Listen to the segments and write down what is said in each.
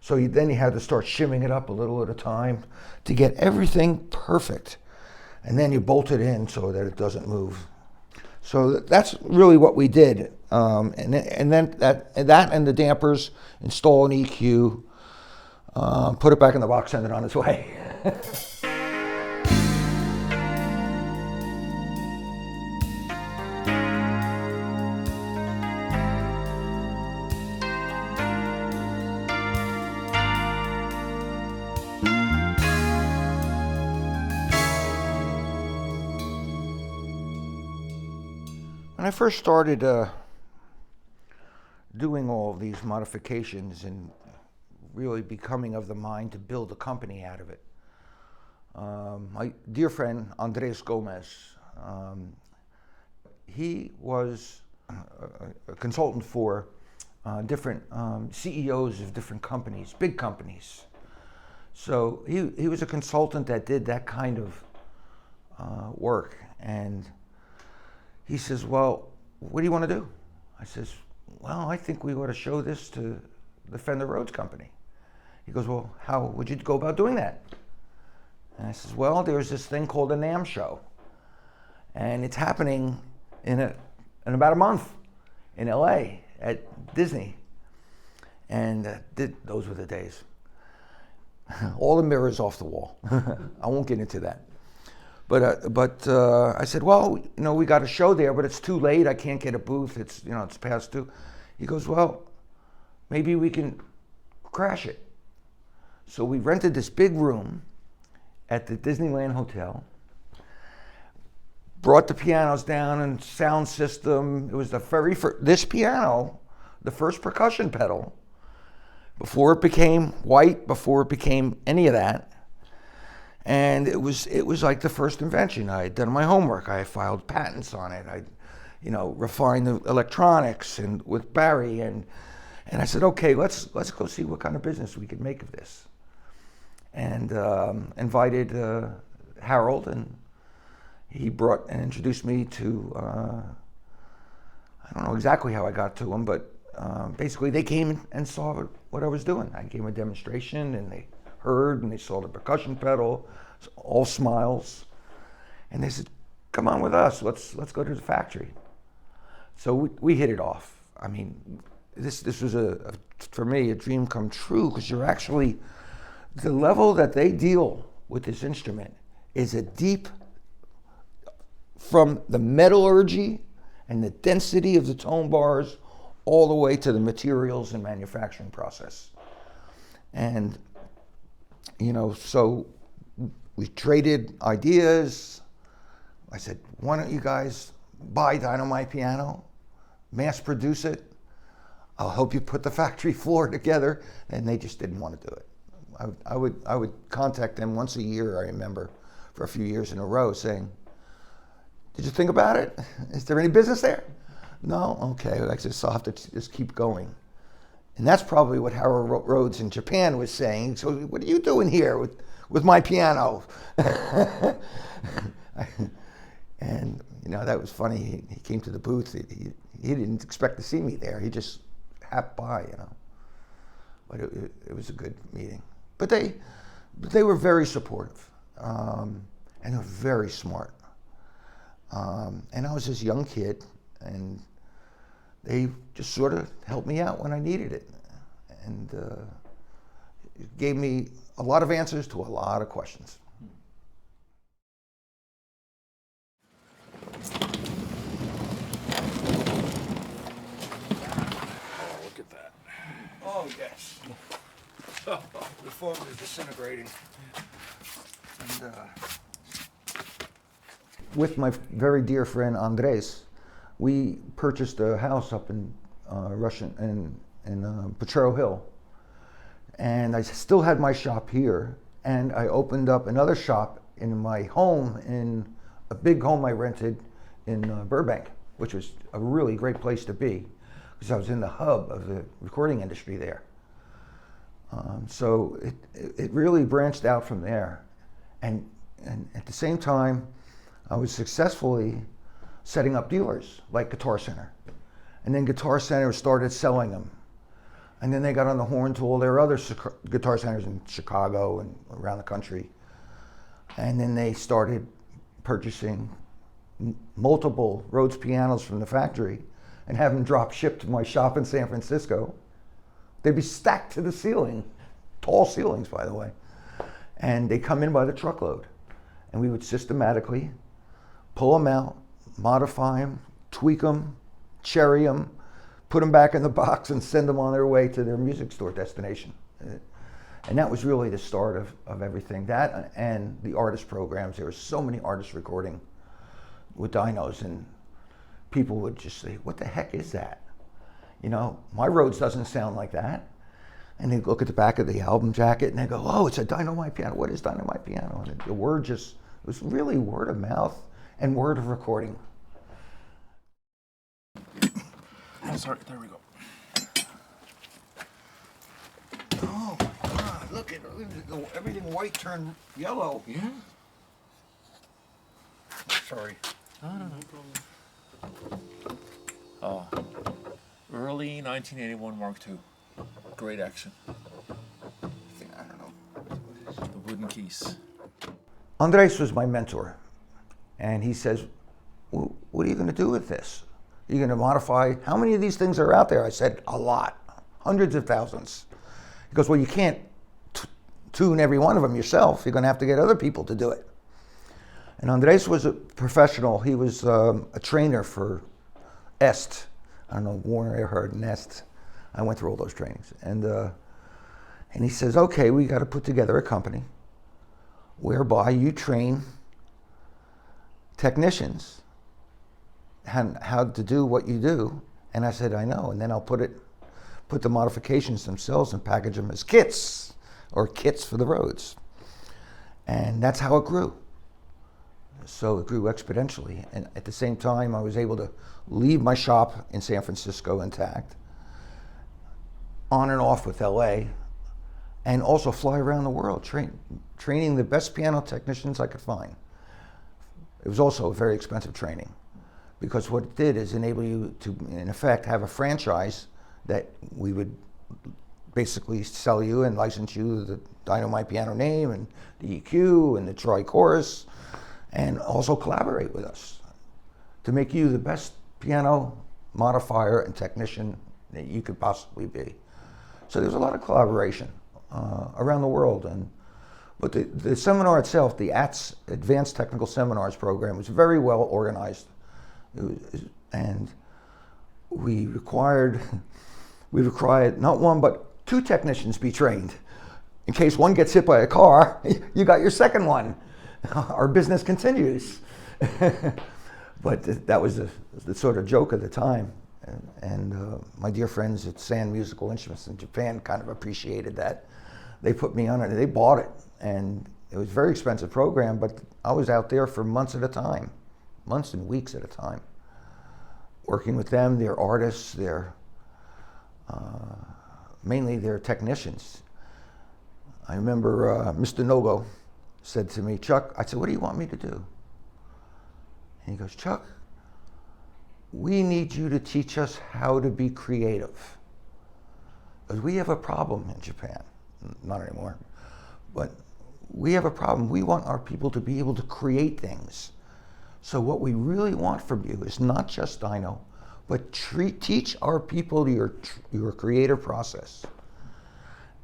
So then you had to start shimming it up a little at a time to get everything perfect. And then you bolt it in so that it doesn't move. So that's really what we did. And then that and the dampers, install an EQ, put it back in the box, send it on its way. When I first started doing all of these modifications and really becoming of the mind to build a company out of it, my dear friend Andres Gomez, he was a consultant for different CEOs of different companies, big companies. So he was a consultant that did that kind of work. And he says, well, what do you want to do? I says, well, I think we ought to show this to the Fender Rhodes company. He goes, well, how would you go about doing that? And I says, well, there's this thing called a NAMM show. And it's happening in about a month in LA at Disney. And those were the days. All the mirrors off the wall. I won't get into that. But I said, well, we got a show there, but it's too late. I can't get a booth. It's past due. He goes, well, maybe we can crash it. So we rented this big room at the Disneyland Hotel, brought the pianos down and sound system. It was the very first, this piano, the first percussion pedal, before it became white, before it became any of that. And it was like the first invention. I had done my homework. I filed patents on it. I, refined the electronics and with Barry, and I said, okay, let's go see what kind of business we could make of this. And invited Harold, and he brought and introduced me to. I don't know exactly how I got to him, but basically they came and saw what I was doing. I gave them a demonstration, and they heard and they saw the percussion pedal, all smiles, and they said, come on with us, let's go to the factory. So we hit it off. I mean, this was for me a dream come true, because you're actually, the level that they deal with this instrument is a deep, from the metallurgy and the density of the tone bars all the way to the materials and manufacturing process. And so we traded ideas. I said, why don't you guys buy Dyno My Piano, mass produce it? I'll help you put the factory floor together. And they just didn't want to do it. I would contact them once a year, I remember, for a few years in a row, saying, did you think about it? Is there any business there? No? Okay, I said, so I'll have to just keep going. And that's probably what Harold Rhodes in Japan was saying. So what are you doing here with my piano? And that was funny. He came to the booth. He didn't expect to see me there. He just hopped by, But it was a good meeting. But they were very supportive, and they were very smart. And I was this young kid, and they just sort of helped me out when I needed it. And it gave me a lot of answers to a lot of questions. Oh, look at that. Oh, yes. The foam is disintegrating. And with my very dear friend Andres, we purchased a house up in Potrero Hill, and I still had my shop here, and I opened up another shop in my home, in a big home I rented in Burbank, which was a really great place to be, because I was in the hub of the recording industry there. So it really branched out from there, and at the same time, I was successfully setting up dealers like Guitar Center. And then Guitar Center started selling them. And then they got on the horn to all their other guitar centers in Chicago and around the country. And then they started purchasing multiple Rhodes pianos from the factory and have them drop shipped to my shop in San Francisco. They'd be stacked to the ceiling, tall ceilings, by the way. And they come in by the truckload. And we would systematically pull them out, modify them, tweak them, cherry them, put them back in the box and send them on their way to their music store destination. And that was really the start of everything. That and the artist programs. There were so many artists recording with dynos, and people would just say, what the heck is that? You know, my Rhodes doesn't sound like that. And they'd look at the back of the album jacket and they go, oh, it's a Dyno My Piano. What is Dyno My Piano? And the word just, it was really word of mouth and word of recording. Oh, sorry, there we go. Oh my God, look at everything white turned yellow. Yeah? Sorry. No problem. Oh, early 1981 Mark II. Great action. I don't know. The wooden keys. Andres was my mentor, and he says, well, what are you going to do with this? Are you going to modify? How many of these things are out there? I said, a lot, hundreds of thousands. He goes, well, you can't tune every one of them yourself. You're going to have to get other people to do it. And Andres was a professional. He was a trainer for Est. I don't know, Warner Earhart and Est. I went through all those trainings. And he says, okay, we got to put together a company whereby you train technicians how to do what you do. And I said, I know. And then I'll put the modifications themselves and package them as kits, or kits for the Rhodes. And that's how it grew. So it grew exponentially. And at the same time, I was able to leave my shop in San Francisco intact, on and off with LA, and also fly around the world, training the best piano technicians I could find. It was also a very expensive training, because what it did is enable you to, in effect, have a franchise that we would basically sell you and license you the Dyno My Piano name and the EQ and the Troy chorus, and also collaborate with us to make you the best piano modifier and technician that you could possibly be. So there's a lot of collaboration around the world. But the seminar itself, the ATS, Advanced Technical Seminars program, was very well organized. And we required not one, but two technicians be trained. In case one gets hit by a car, you got your second one. Our business continues. But that was the sort of joke of the time. And my dear friends at Sand Musical Instruments in Japan kind of appreciated that. They put me on it, they bought it. And it was a very expensive program, but I was out there for months at a time, months and weeks at a time, working with them, their artists, mainly their technicians. I remember Mr. Nogo said to me, Chuck, I said, what do you want me to do? And he goes, Chuck, we need you to teach us how to be creative. Because we have a problem in Japan, not anymore, but we have a problem. We want our people to be able to create things. So what we really want from you is not just Dyno, but teach our people your creative process.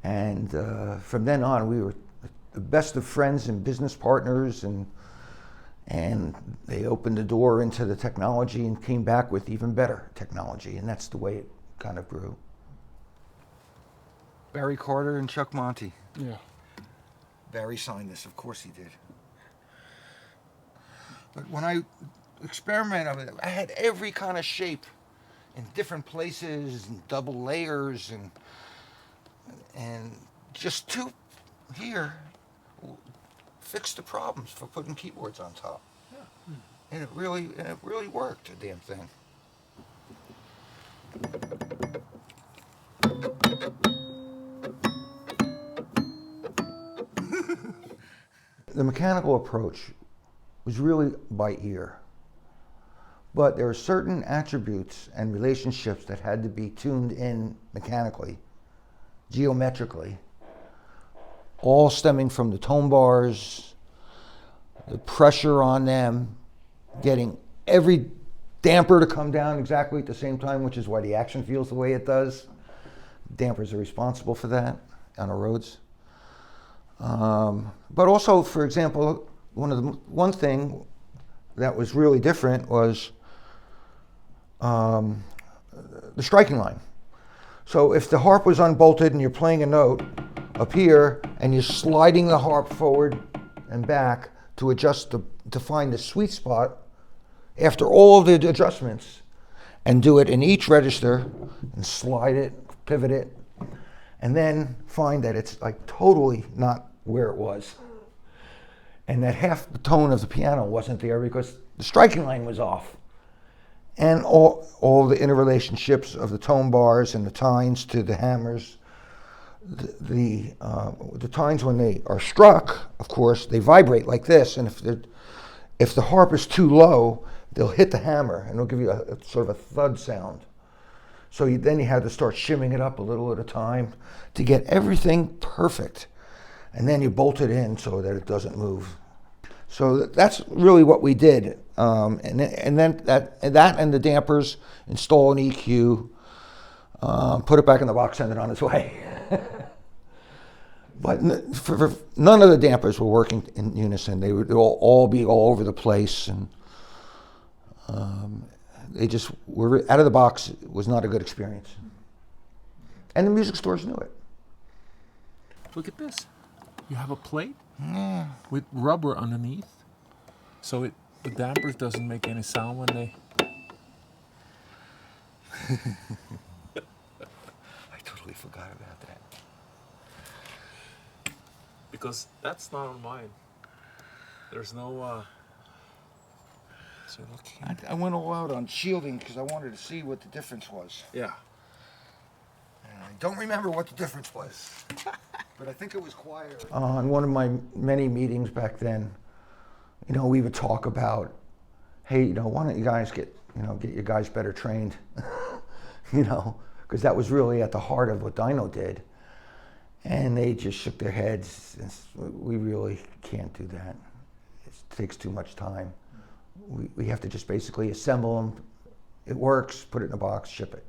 And from then on, we were the best of friends and business partners, and they opened the door into the technology and came back with even better technology, and that's the way it kind of grew. Barry Carter and Chuck Monte. Yeah. Barry signed this, of course he did. But when I experimented with it, I had every kind of shape in different places and double layers, and just two here fixed the problems for putting keyboards on top. Yeah. And it really worked, the damn thing. The mechanical approach was really by ear. But there are certain attributes and relationships that had to be tuned in mechanically geometrically, all stemming from the tone bars, the pressure on them, getting every damper to come down exactly at the same time, which is why the action feels the way it does. Dampers are responsible for that on a Rhodes. But also, for example, one thing that was really different was the striking line. So if the harp was unbolted and you're playing a note up here and you're sliding the harp forward and back to adjust to find the sweet spot after all of the adjustments, and do it in each register and slide it, pivot it, and then find that it's like totally not where it was. And that half the tone of the piano wasn't there because the striking line was off. And all the interrelationships of the tone bars and the tines to the hammers. The tines, when they are struck, of course, they vibrate like this. And if the harp is too low, they'll hit the hammer and it'll give you a sort of a thud sound. So then you had to start shimming it up a little at a time to get everything perfect. And then you bolt it in so that it doesn't move. So that's really what we did. And then that and the dampers, install an EQ, put it back in the box, send it on its way. But for none of the dampers were working in unison. They would all be all over the place, and they just were out of the box. It was not a good experience. And the music stores knew it. Look at this. You have a plate with rubber underneath, so the dampers doesn't make any sound when they... I totally forgot about that. Because that's not on mine. There's no... So look, I went all out on shielding because I wanted to see what the difference was. yeah. And I don't remember what the difference was, but I think it was quieter. On one of my many meetings back then, we would talk about, hey, why don't you guys get your guys better trained, because that was really at the heart of what Dyno did. And they just shook their heads. We really can't do that. It takes too much time. We have to just basically assemble them. It works, put it in a box, ship it.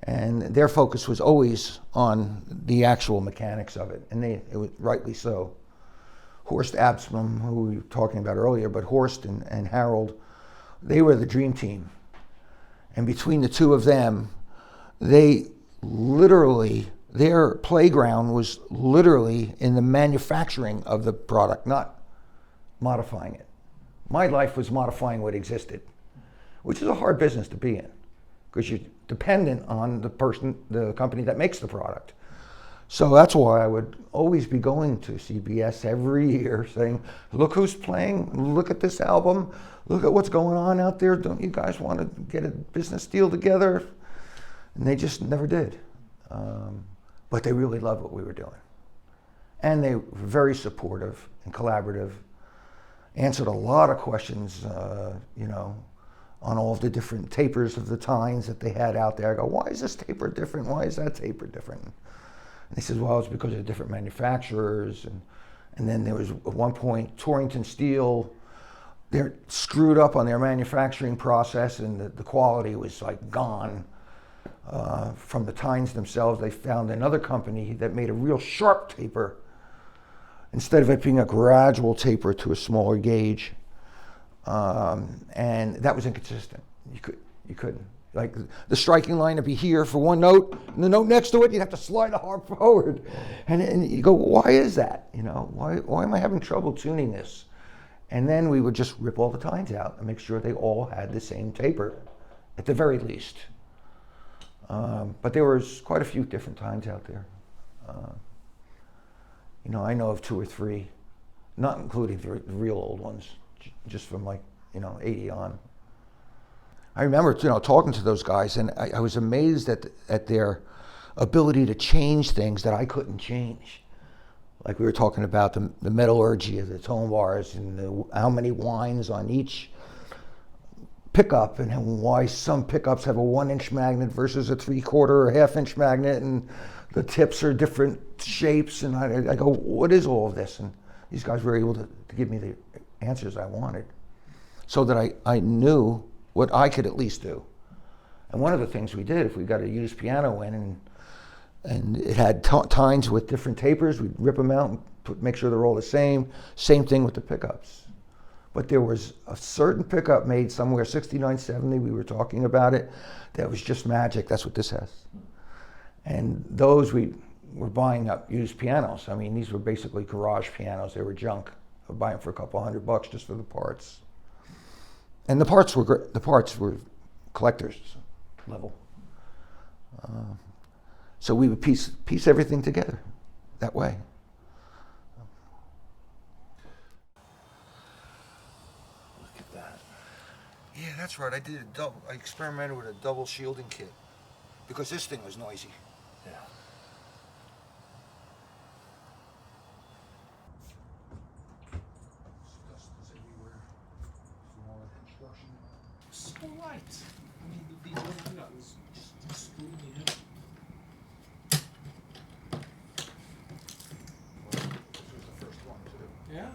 And their focus was always on the actual mechanics of it, and it was rightly so. Horst Absman, who we were talking about earlier, but Horst and Harold, they were the dream team. And between the two of them, they literally, their playground was literally in the manufacturing of the product, not modifying it. My life was modifying what existed, which is a hard business to be in, because you're dependent on the company that makes the product. So that's why I would always be going to CBS every year saying, look who's playing, look at this album, look at what's going on out there. Don't you guys want to get a business deal together? And they just never did. But they really loved what we were doing. And they were very supportive and collaborative, answered a lot of questions, on all of the different tapers of the tines that they had out there. I go, why is this taper different? Why is that taper different? And he says, well, it's because of different manufacturers. And then there was at one point, Torrington Steel, they're screwed up on their manufacturing process, and the quality was like gone. From the tines themselves, they found another company that made a real sharp taper instead of it being a gradual taper to a smaller gauge. And that was inconsistent. You couldn't. Like the striking line would be here for one note, and the note next to it, you'd have to slide the harp forward. And you go, why is that? Why am I having trouble tuning this? And then we would just rip all the tines out and make sure they all had the same taper, at the very least. But there was quite a few different tines out there. I know of 2 or 3, not including the real old ones, just from 80 on. I remember, talking to those guys, and I was amazed at their ability to change things that I couldn't change. Like we were talking about the metallurgy of the tone bars and how many winds on each pickup, and why some pickups have a 1-inch magnet versus a 3/4 or 1/2-inch magnet, and the tips are different shapes, and I go, what is all of this? And these guys were able to give me the answers I wanted, so that I knew what I could at least do. And one of the things we did, if we got a used piano in and it had tines with different tapers, we'd rip them out and make sure they're all the same. Same thing with the pickups. But there was a certain pickup made somewhere, 6970, we were talking about it, that was just magic. That's what this has. And those we were buying up used pianos. I mean, these were basically garage pianos. They were junk. I would buy them for a couple $100 just for the parts. And the parts were great. The parts were collector's level. So we would piece everything together that way. Look at that. Yeah, that's right. I experimented with a double shielding kit because this thing was noisy. Yeah. So light. I mean, these little nuts just screw me in. This was the first one too. Yeah.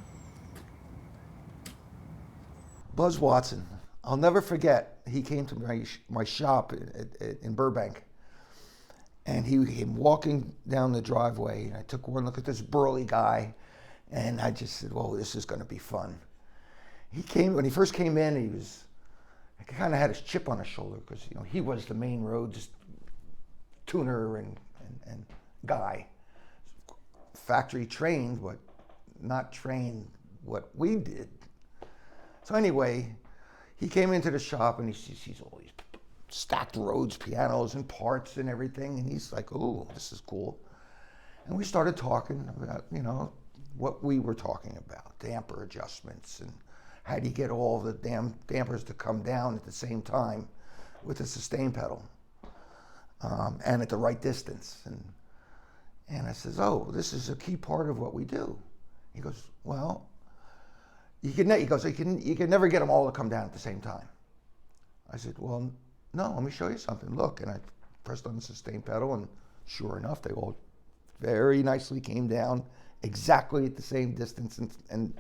Buzz Watson. I'll never forget. He came to my shop in Burbank, and he came walking down the driveway. And I took one look at this burly guy, and I just said, "Well, this is going to be fun." When he first came in. He kind of had his chip on his shoulder because he was the main Rhodes tuner and guy, factory trained, but not trained what we did. So anyway, he came into the shop and he sees all these stacked Rhodes pianos and parts and everything, and he's like, "Oh, this is cool." And we started talking about what we were talking about, damper adjustments, and how do you get all the dampers to come down at the same time with the sustain pedal and at the right distance. And I says, "Oh, this is a key part of what we do." He goes, "Well, you can never get them all to come down at the same time." I said, "Well, no, let me show you something. Look." And I pressed on the sustain pedal, and sure enough, they all very nicely came down exactly at the same distance and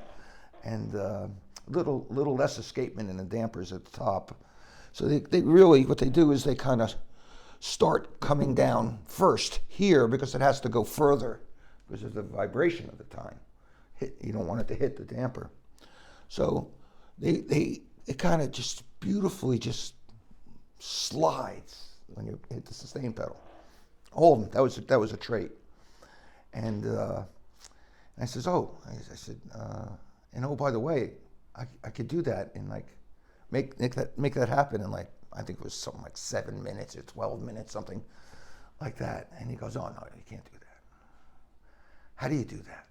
little less escapement in the dampers at the top. So they really, what they do is they kind of start coming down first here because it has to go further because of the vibration of the tine. You don't want it to hit the damper. So it kind of just beautifully just slides when you hit the sustain pedal. All of them. That was a trait. And I says, I said, and oh, by the way, I could do that and make that happen in I think it was something like 7 minutes or 12 minutes, something like that. And he goes, "Oh no, you can't do that." "How do you do that?"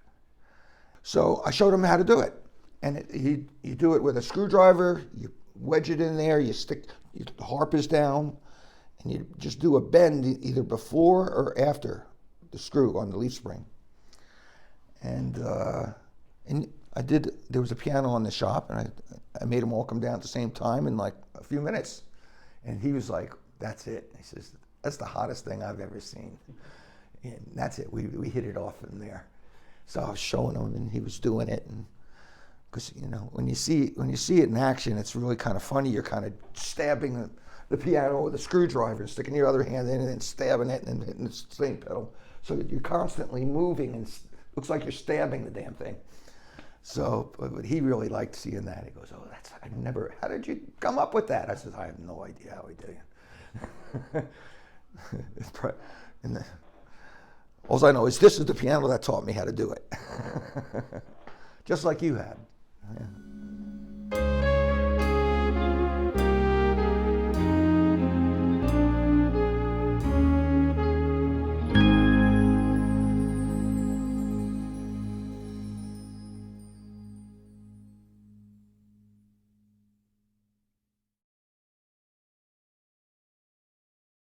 So I showed him how to do it. And you do it with a screwdriver, you wedge it in there, the harp is down, and you just do a bend either before or after the screw on the leaf spring. And there was a piano in the shop, and I made them all come down at the same time in a few minutes. And he was like, "That's it." He says, "That's the hottest thing I've ever seen." And that's it. We hit it off in there. So I was showing him, and he was doing it. And because when you see it in action, it's really kind of funny. You're kind of stabbing the piano with a screwdriver, and sticking your other hand in, and then stabbing it, and then hitting the sustain pedal. So you're constantly moving, and it looks like you're stabbing the damn thing. So, but he really liked seeing that. He goes, "Oh, how did you come up with that?" I said, "I have no idea how he did it." All I know is this is the piano that taught me how to do it. Just like you had. Yeah.